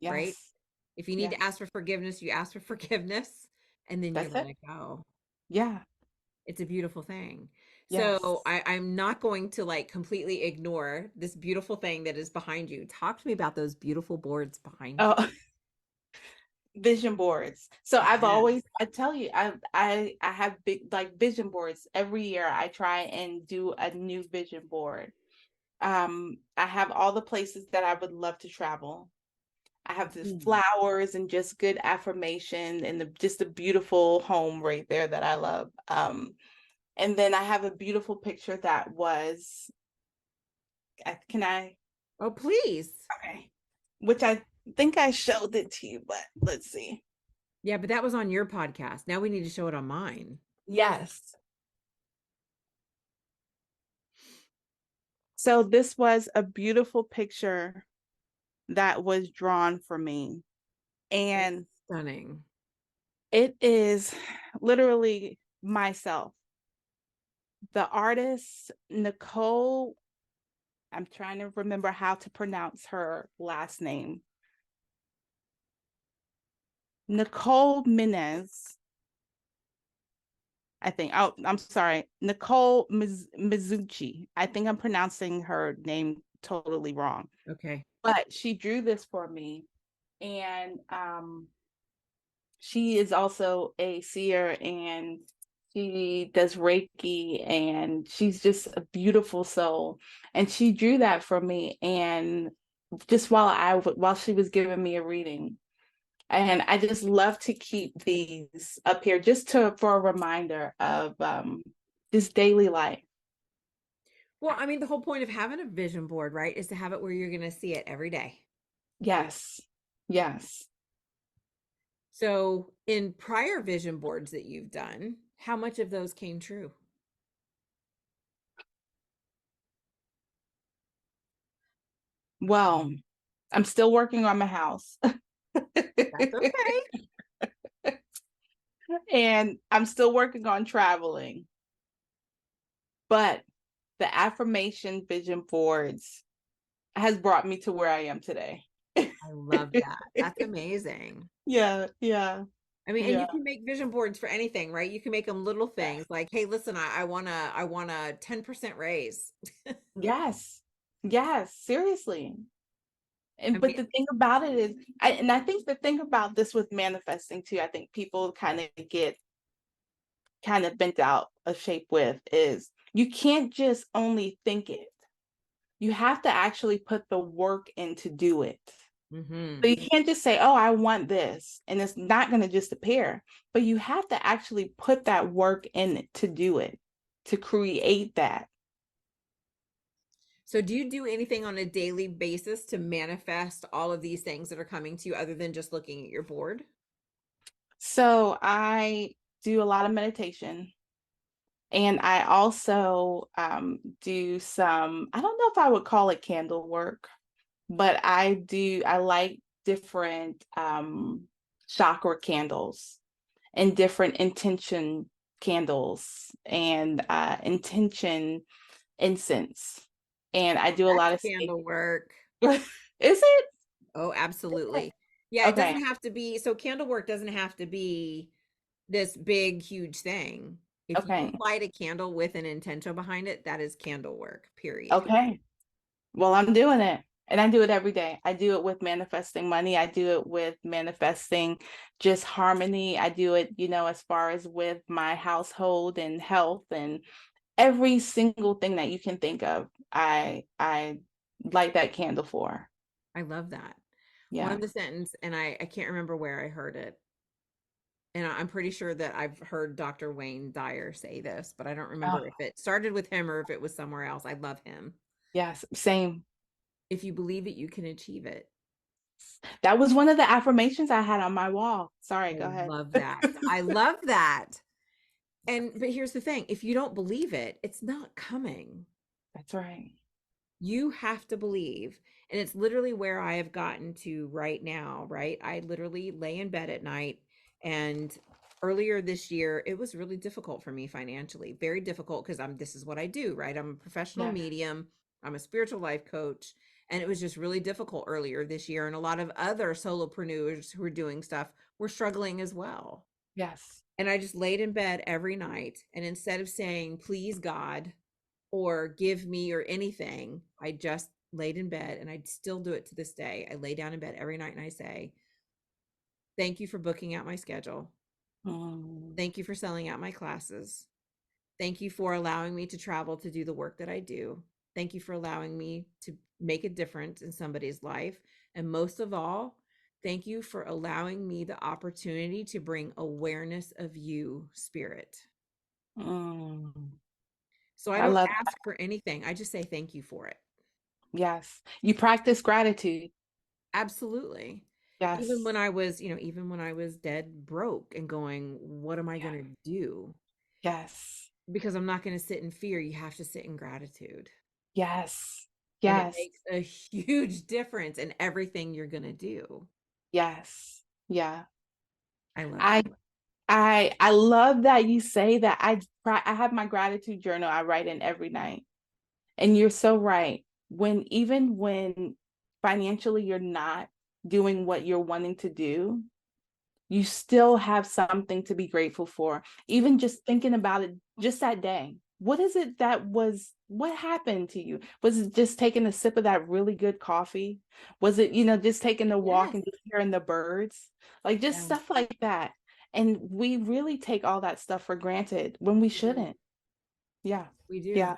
right? Yes. If you need to Yes. ask for forgiveness, you ask for forgiveness and then you That's let it. it go. Yeah. It's a beautiful thing. So Yes. I'm not going to like completely ignore this beautiful thing that is behind you. Talk to me about those beautiful boards behind you. Oh, vision boards. So Yeah. I tell you, I have big like vision boards every year. I try and do a new vision board. I have all the places that I would love to travel. I have the Mm. flowers and just good affirmation and just a beautiful home right there that I love. And then I have a beautiful picture that was, can I? Oh, please. Okay. Which I think I showed it to you, but let's see. Yeah, but that was on your podcast. Now we need to show it on mine. Yes. So this was a beautiful picture that was drawn for me. It's And stunning. it is literally myself. The artist, Nicole, I'm trying to remember how to pronounce her last name. Nicole Minez, I think. Oh, I'm sorry. Nicole Mizuchi. I think I'm pronouncing her name totally wrong. Okay. But she drew this for me. And she is also a seer and she does Reiki and she's just a beautiful soul. And she drew that for me. And just while she was giving me a reading. And I just love to keep these up here just to for a reminder of this daily life. Well, I mean, the whole point of having a vision board, right, is to have it where you're going to see it every day. Yes. Yes. So, in prior vision boards that you've done, how much of those came true? Well, I'm still working on my house. That's okay. And I'm still working on traveling. But the affirmation vision boards has brought me to where I am today. I love that. That's amazing. Yeah, yeah, I mean, and yeah. you can make vision boards for anything, right? You can make them little things like, hey, listen, I want a 10% raise. Yes. Yes, seriously. I And but mean, the thing about it is, I think the thing about this with manifesting too, I think people get kind of bent out of shape with is you can't just only think it. You have to actually put the work in to do it. hmm. So you can't just say, "Oh, I want this," and it's not going to just appear. But you have to actually put that work in it to do it, to create that. So, do you do anything on a daily basis to manifest all of these things that are coming to you other than just looking at your board? So I do a lot of meditation. And I also do some, I don't know if I would call it candle work, but I like different chakra candles and different intention candles and intention incense. And I do a lot That's of candle work. Is it? Oh, absolutely. Yeah, it Okay. doesn't have to be so candle work doesn't have to be this big, huge thing. If you Okay. light a candle with an intention behind it, that is candle work, period. Okay. Well, I'm doing it. And I do it every day. I do it with manifesting money. I do it with manifesting just harmony. I do it, as far as with my household and health and every single thing that you can think of. I light that candle for. I love that. One Yeah. of the sentence, and I can't remember where I heard it, and I'm pretty sure that I've heard Dr. Wayne Dyer say this, but I don't Oh, remember if it started with him or if it was somewhere else. I love him. yes. Same. If you believe it, you can achieve it. That was one of the affirmations I had on my wall. Sorry, I go ahead. love that. I love that. And but here's the thing, if you don't believe it, it's not coming. That's right. You have to believe. And it's literally where I have gotten to right now, right? I literally lay in bed at night. And earlier this year, it was really difficult for me financially, very difficult because this is what I do, right? I'm a professional Yes. medium, I'm a spiritual life coach. And it was just really difficult earlier this year. And a lot of other solopreneurs who are doing stuff were struggling as well. Yes. And I just laid in bed every night. And instead of saying, please, God, or give me or anything, I just laid in bed and I still do it to this day. I lay down in bed every night and I say, thank you for booking out my schedule. Mm, Thank you for selling out my classes. Thank you for allowing me to travel to do the work that I do. Thank you for allowing me to make a difference in somebody's life. And most of all, thank you for allowing me the opportunity to bring awareness of you, Spirit. Mm, So I I don't love ask for anything. I just say thank you for it. Yes. You practice gratitude. Absolutely. Even Yes. when I was, even when I was dead broke and going, what am I Yeah. going to do? Yes. Because I'm not going to sit in fear. You have to sit in gratitude. Yes. And it Yes. makes a huge difference in everything you're going to do. Yes. Yeah. I love I that. I love that you say that. I have my gratitude journal I write in every night. And you're so right. Even when financially you're not doing what you're wanting to do, you still have something to be grateful for. Even just thinking about it just that day. What is it what happened to you? Was it just taking a sip of that really good coffee? Was it, just taking a walk Yes. and just hearing the birds? Like just Yeah, stuff like that. And we really take all that stuff for granted when we we do. shouldn't. Yeah. We do. Yeah.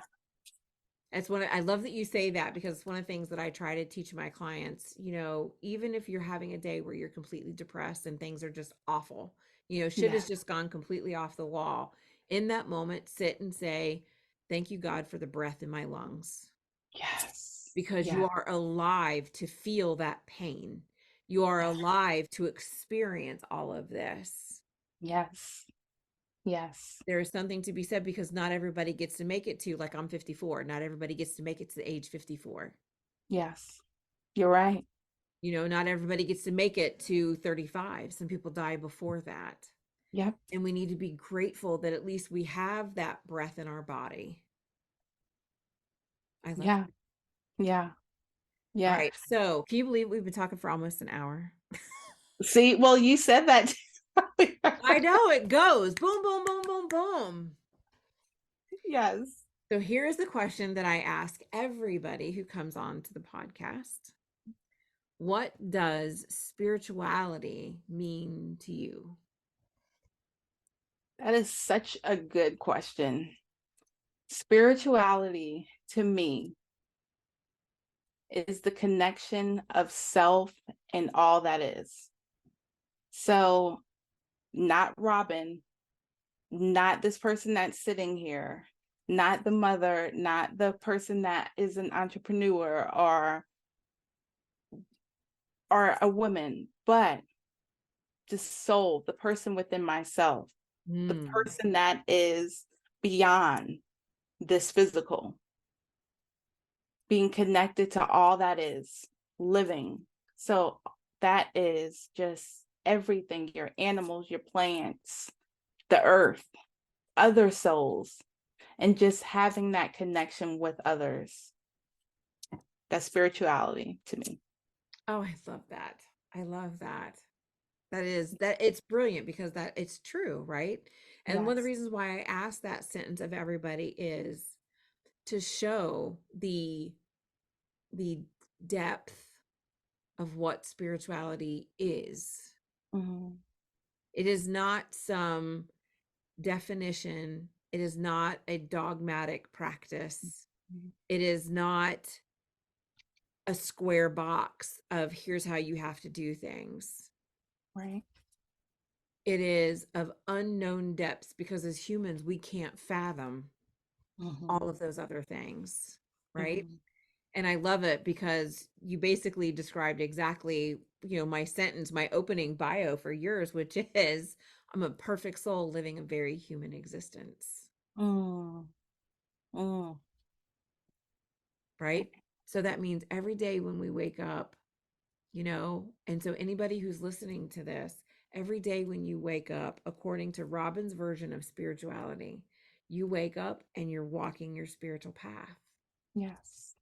It's I love that you say that because it's one of the things that I try to teach my clients, even if you're having a day where you're completely depressed and things are just awful, shit Yeah. has just gone completely off the wall. In that moment, sit and say, thank you, God, for the breath in my lungs, Yes. because you Yeah. are alive to feel that pain. You are Yeah. alive to experience all of this. Yes. Yes. There is something to be said because not everybody gets to make it to, like, I'm 54. Not everybody gets to make it to the age 54. Yes. You're right. Not everybody gets to make it to 35. Some people die before that. Yep. And we need to be grateful that at least we have that breath in our body. I love Yeah. that. Yeah. All Yeah. right. So, can you believe we've been talking for almost an hour? See, well, you said that. I know it goes boom, boom, boom, boom, boom. Yes. So, here is the question that I ask everybody who comes on to the podcast. What does spirituality mean to you? That is such a good question. Spirituality to me is the connection of self and all that is. So, not Robin, not this person that's sitting here, not the mother, not the person that is an entrepreneur or a woman, but the soul, the person within myself, the Mm. person that is beyond this physical, being connected to all that is living. So that is just everything, your animals, your plants, the earth, other souls, and just having that connection with others. That's spirituality to me. Oh, I love that. I love that. That it's brilliant because that it's true, right? And one of the Yes. reasons why I ask that sentence of everybody is to show the depth of what spirituality is. Mhm. It is not some definition. It is not a dogmatic practice. Mhm. It is not a square box of here's how you have to do things. Right. It is of unknown depths because as humans, we can't fathom all Mhm. of those other things, right? Mhm. And I love it because you basically described exactly, my sentence, my opening bio for yours, which is I'm a perfect soul living a very human existence, Mm. Mm. right? So that means every day when we wake up, and so anybody who's listening to this, every day when you wake up, according to Robin's version of spirituality, you wake up and you're walking your spiritual path. Yes.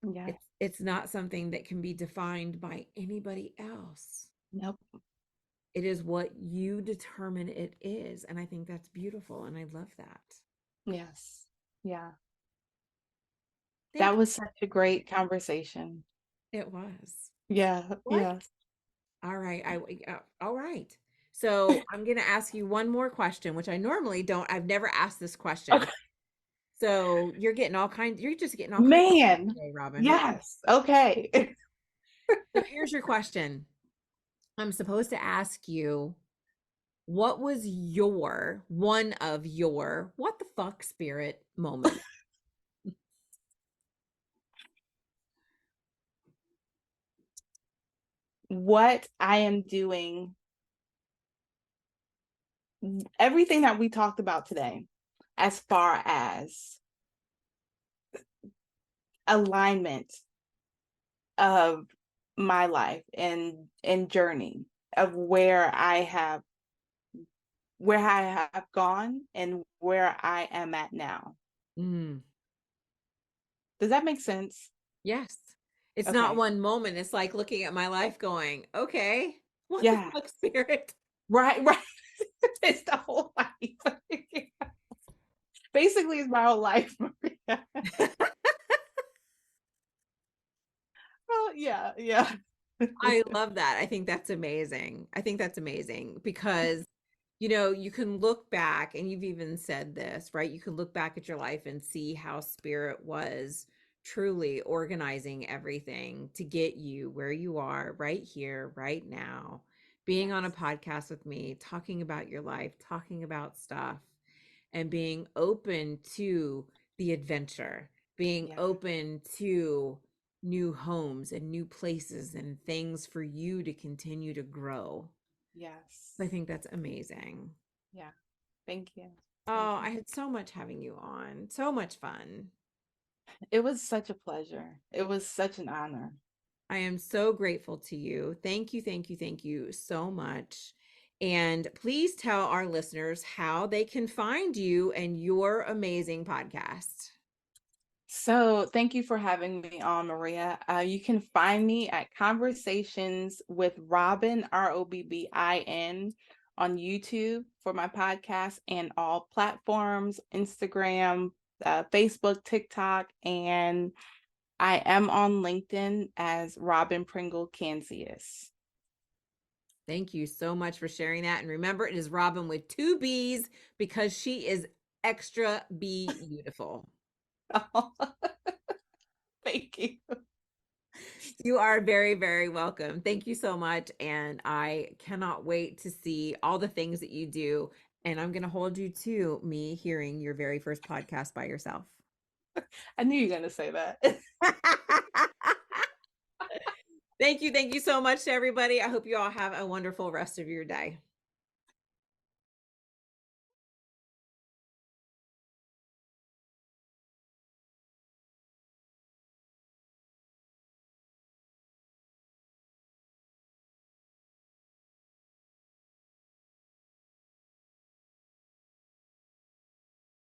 Yeah. It's not something that can be defined by anybody else. Nope. It is what you determine it is, and I think that's beautiful and I love that. Yes. Yeah. Thank That you. was such a great conversation. It was. Yeah. What? Yeah. All right. All right. So I'm going to ask you one more question, which I normally don't. I've never asked this question. Okay. So you're getting all kinds, you're just getting all kinds Man, today, Robbin. yes. Okay. So here's your question. I'm supposed to ask you, what was your one of your what the fuck spirit moment? What I am doing, everything that we talked about today, as far as alignment of my life and journey of where I have gone and where I am at now. Mm, Does that make sense? yes. It's not Okay. one moment. It's like looking at my life going, okay, what the Yeah. fuck, spirit? Right, right. It's the whole life. Basically, it's my whole life. Maria. Oh, yeah, yeah. I love that. I think that's amazing. I think that's amazing because, you know, you can look back and you've even said this, right? You can look back at your life and see how spirit was truly organizing everything to get you where you are right here, right now, being on a Yes, podcast with me, talking about your life, talking about stuff, and being open to the adventure, being yeah, open to new homes and new places and things for you to continue to grow. I yes. think that's amazing. Yeah. Thank you. Thank Oh, you. I had so much having you on. So much fun. It was such a pleasure. It was such an honor. I am so grateful to you. Thank you, thank you, thank you so much. And please tell our listeners how they can find you and your amazing podcast. So, thank you for having me on, Maria. You can find me at Conversations with Robbin, Robbin, on YouTube for my podcast and all platforms Instagram, Facebook, TikTok, and I am on LinkedIn as Robbin Pringle Canzius. Thank you so much for sharing that. And remember, it is Robbin with two B's because she is extra beautiful. Thank you. You are very, very welcome. Thank you so much. And I cannot wait to see all the things that you do. And I'm going to hold you to me hearing your very first podcast by yourself. I knew you were going to say that. Thank you. Thank you so much to everybody. I hope you all have a wonderful rest of your day.